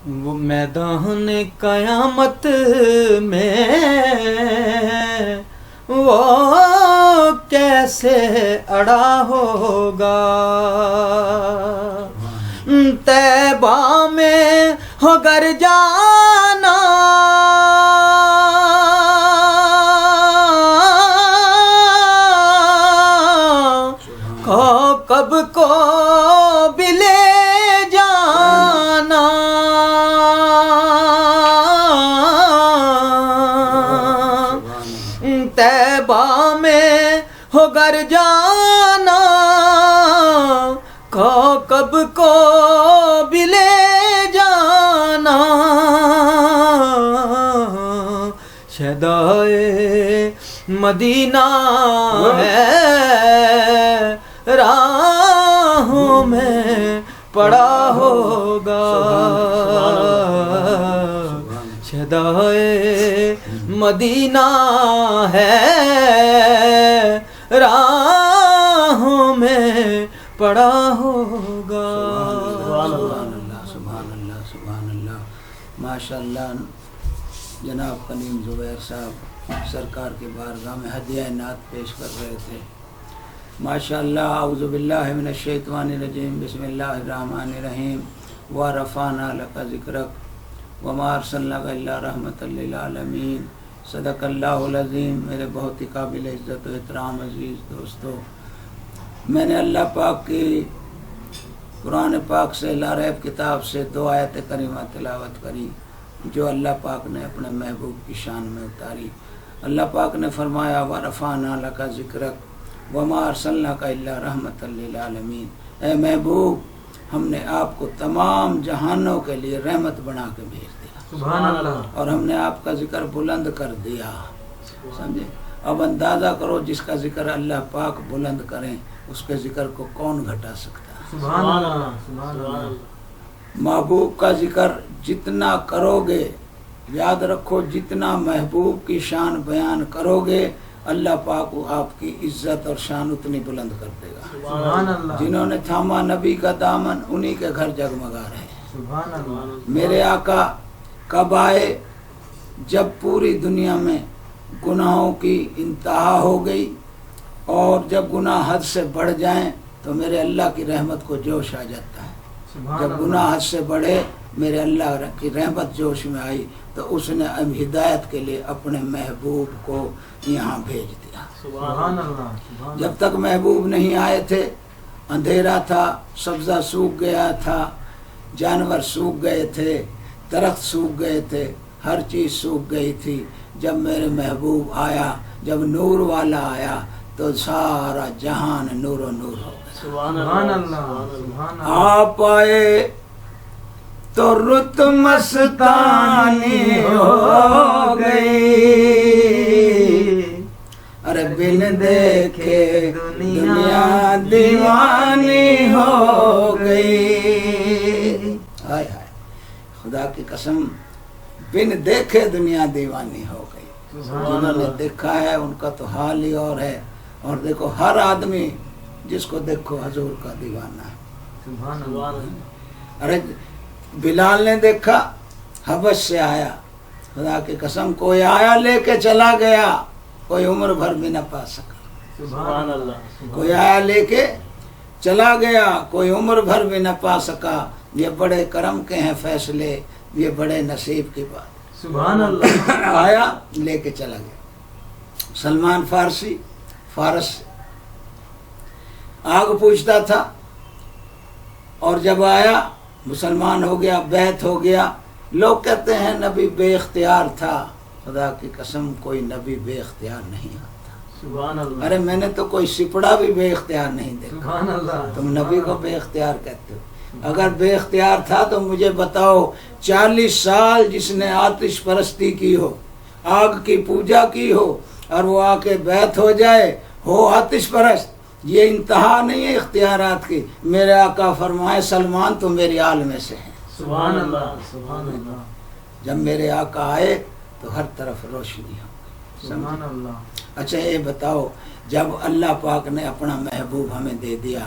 وہ میدان قیامت میں وہ کیسے اڑا ہوگا، طیبہ میں ہو گر جانا کب کو بھی لے جانا، طیبہ میں ہو گر جانا کب کو بھی لے جانا، شہدائے مدینہ ہے راہوں میں پڑا ہوگا، شہدائے مدینہ ہے راہوں میں پڑا ہوگا۔ سبحان اللہ سبحان اللہ سبحان اللہ۔ ماشاء اللہ جناب قنیم زبیر صاحب سرکار کے بارگاہ میں ہدیہ نعت پیش کر رہے تھے۔ ماشاء اللہ۔ اعوذ باللہ من الشیطان الرجیم، بسم اللہ الرحمن الرحیم۔ وَرَفَعْنَا لَكَ ذِكْرَكَ وَمَا أَرْسَلْنَاكَ إِلَّا رَحْمَةً لِّلْعَالَمِينَ۔ صدق اللہ العظیم۔ میرے بہت ہی قابل عزت و احترام عزیز دوستو، میں نے اللہ پاک کی قرآن پاک سے لا ریب کتاب سے 2 آیت کریمہ تلاوت کری جو اللہ پاک نے اپنے محبوب کی شان میں اتاری۔ اللہ پاک نے فرمایا وَرَفَعْنَا لَكَ ذِكْرَكَ وَمَا أَرْسَلْنَاكَ إِلَّا رَحْمَةً لِّلْعَالَمِينَ۔ اے محبوب، ہم نے آپ کو تمام جہانوں کے لیے رحمت بنا کے بھیج دیا، سبحان اللہ، اور ہم نے آپ کا ذکر بلند کر دیا۔ سمجھے؟ اب اندازہ کرو جس کا ذکر اللہ پاک بلند کریں اس کے ذکر کو کون گھٹا سکتا ہے؟ سبحان اللہ، سبحان اللہ۔ محبوب کا ذکر جتنا کرو گے، یاد رکھو جتنا محبوب کی شان بیان کرو گے اللہ پاک آپ کی عزت اور شان اتنی بلند کر دے گا۔ سبحان اللہ، جنہوں نے تھاما نبی کا دامن انہی کے گھر جگمگا رہے ہیں۔ سبحان اللہ۔ میرے آقا کب آئے؟ جب پوری دنیا میں گناہوں کی انتہا ہو گئی، اور جب گناہ حد سے بڑھ جائیں تو میرے اللہ کی رحمت کو جوش آ جاتا ہے۔ جب گناہ حد سے بڑھے میرے اللہ کی رحمت جوش میں آئی تو اس نے ہدایت کے لیے اپنے محبوب کو یہاں بھیج دیا۔ سبحان اللہ، جب تک محبوب نہیں آئے تھے اندھیرا تھا، سبزہ سوکھ گیا تھا، جانور سوکھ گئے تھے، درخت سوکھ گئے تھے، ہر چیز سوکھ گئی تھی۔ جب میرے محبوب آیا، جب نور والا آیا تو سارا جہان نور و نور ہو گیا۔ سبحان اللہ، سبحان اللہ۔ آپ آئے تو رت مستانی ہو گئی، ارے بن دیکھے دنیا دیوانی ہو گئی۔ ہائے ہائے، خدا کی قسم بن دیکھے دنیا دیوانی ہو گئی۔ جنہوں نے دیکھا ہے ان کا تو حال ہی اور ہے، اور دیکھو ہر آدمی جس کو دیکھو حضور کا دیوانہ ہے۔ سبحان اللہ۔ ارے بلال نے دیکھا، حبش سے آیا، خدا کی قسم کوئی آیا لے کے چلا گیا، کوئی عمر بھر بھی نہ پا سکا۔ سبحان اللہ۔ کوئی آیا لے کے چلا گیا، کوئی عمر بھر بھی نہ پا سکا۔ یہ بڑے کرم کے ہیں فیصلے، یہ بڑے نصیب کی بات۔ سبحان اللہ۔ آیا لے کے چلا گیا۔ سلمان فارسی فارس سے آگ پوچھتا تھا، اور جب آیا مسلمان ہو گیا، بیعت ہو گیا۔ لوگ کہتے ہیں نبی بے اختیار تھا، خدا کی قسم کوئی نبی بے اختیار نہیں ہوتا۔ سبحان اللہ۔ ارے میں نے تو کوئی سپڑا بھی بے اختیار نہیں دیکھا، سبحان اللہ۔ تم نبی کو بے اختیار کہتے ہو۔ اگر بے اختیار تھا تو مجھے بتاؤ 40 سال جس نے آتش پرستی کی ہو، آگ کی پوجا کی ہو، اور وہ آ کے بیعت ہو جائے، ہو آتش پرست، یہ انتہا نہیں ہے اختیارات کی۔ میرے آقا فرمائے سلمان تو میری آل میں سے ہے۔ سبحان اللہ، سبحان اللہ۔ جب میرے آقا آئے تو ہر طرف روشنی ہو گئی۔ سبحان اللہ۔ اچھا یہ بتاؤ، جب اللہ پاک نے اپنا محبوب ہمیں دے دیا،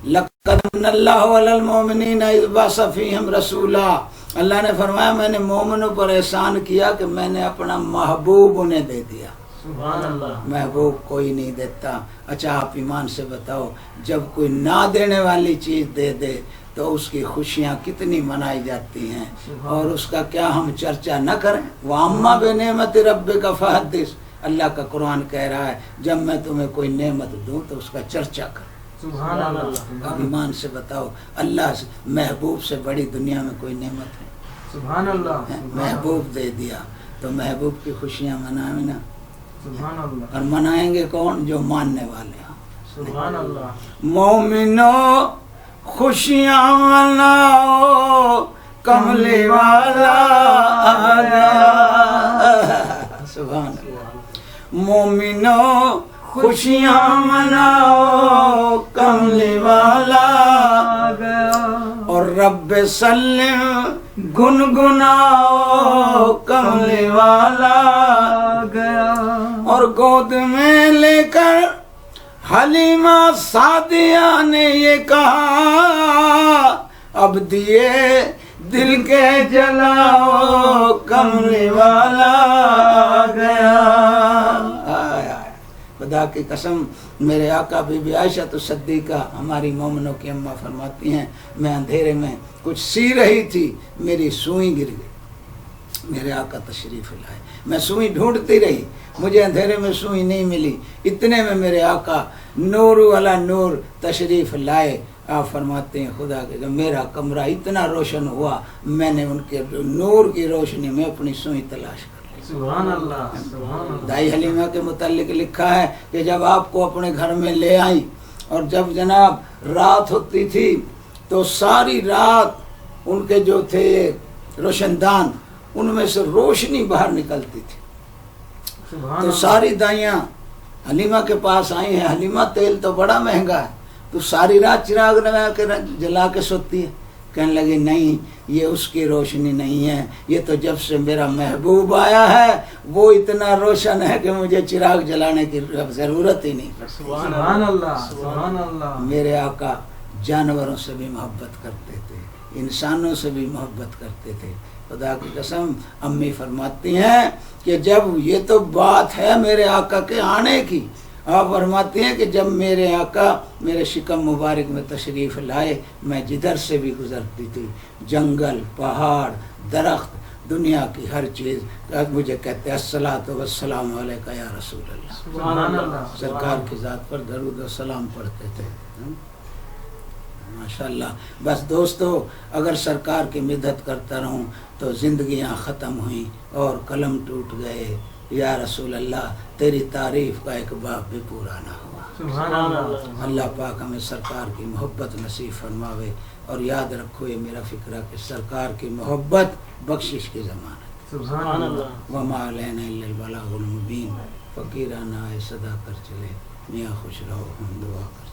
لَقَدْ مَنَّ اللَّهُ عَلَى الْمُؤْمِنِينَ إِذْ بَعَثَ فِيهِمْ رَسُولًا اللہ نے فرمایا میں نے مومنوں پر احسان کیا کہ میں نے اپنا محبوب انہیں دے دیا. سبحان اللہ. محبوب کوئی نہیں دیتا. اچھا آپ ایمان سے بتاؤ جب کوئی نہ دینے والی چیز دے دے تو اس کی خوشیاں کتنی منائی جاتی ہیں اور اس کا کیا ہم چرچا نہ کریں. وَأَمَّا بِنِعْمَةِ رَبِّكَ فَحَدِّثْ. اللہ کا قرآن کہہ رہا ہے جب میں تمہیں کوئی نعمت دوں تو اس کا چرچا کرو. سبحان اللہ. اب ایمان سے بتاؤ اللہ سے محبوب سے بڑی دنیا میں کوئی نعمت ہے؟ سبحان اللہ. محبوب دے دیا تو محبوب کی خوشیاں منائیں نا. سبحان اللہ. اور منائیں گے کون؟ جو ماننے والے ہیں. سبحان اللہ. مومنو خوشیاں مناؤ کملی والا آ گیا. سبحان اللہ. مومنو خوشیاں مناؤ کملی والا آ گیا. اور رب سلم گنگناؤ کملی والا آ گیا. اور گود میں لے کر حلیمہ سعدیہ نے یہ کہا اب دیے دل کے جلاؤ کملی والا آ گیا. خدا کی قسم میرے آقا بی بی عائشہ تو صدیقہ ہماری مومنوں کی اماں فرماتی ہیں میں اندھیرے میں کچھ سی رہی تھی میری سوئی گر گئی. میرے آقا تشریف لائے میں سوئی ڈھونڈتی رہی مجھے اندھیرے میں سوئی نہیں ملی. اتنے میں میرے آقا نور والا نور تشریف لائے. آپ فرماتے ہیں خدا کے میرا کمرہ اتنا روشن ہوا میں نے ان کے نور کی روشنی میں اپنی سوئی تلاش کر. سبحان اللہ. سبحان اللہ. دائی حلیمہ کے متعلق لکھا ہے کہ جب آپ کو اپنے گھر میں لے آئیں اور جب جناب رات ہوتی تھی تو ساری رات ان کے جو تھے روشن دان ان میں سے روشنی باہر نکلتی تھی. تو ساری دائیاں حلیمہ کے پاس آئی ہیں. حلیمہ تیل تو بڑا مہنگا ہے تو ساری رات چراغ لگا کے جلا کے سوتی ہے. کہنے لگے نہیں یہ اس کی روشنی نہیں ہے یہ تو جب سے میرا محبوب آیا ہے وہ اتنا روشن ہے کہ مجھے چراغ جلانے کی ضرورت ہی نہیں. سبحان اللہ. سبحان اللہ. میرے آقا جانوروں سے بھی محبت کرتے تھے انسانوں سے بھی محبت کرتے تھے. خدا کی قسم امی فرماتی ہیں کہ جب یہ تو بات ہے میرے آقا کے آنے کی. آپ فرماتی ہیں کہ جب میرے آقا میرے شکم مبارک میں تشریف لائے میں جدھر سے بھی گزرتی تھی جنگل پہاڑ درخت دنیا کی ہر چیز مجھے کہتے الصلاۃ والسلام علیکہ یا رسول اللہ. سبحان اللہ. سرکار کی ذات پر درود و سلام پڑھتے تھے. ماشاءاللہ. بس دوستو اگر سرکار کی مدحت کرتا رہوں تو زندگیاں ختم ہوئیں اور قلم ٹوٹ گئے. یا رسول اللہ تیری تعریف کا ایک باب بھی پورا نہ ہوا. سبحان اللہ. اللہ پاک ہمیں سرکار کی محبت نصیب فرماوے. اور یاد رکھو یہ میرا فکرہ کہ سرکار کی محبت بخشش کی ضمانت. سبحان اللہ. وما علینا الا البلاغ المبین. فقیرانہ صدا کر چلے میاں خوش رہو ہم دعا کر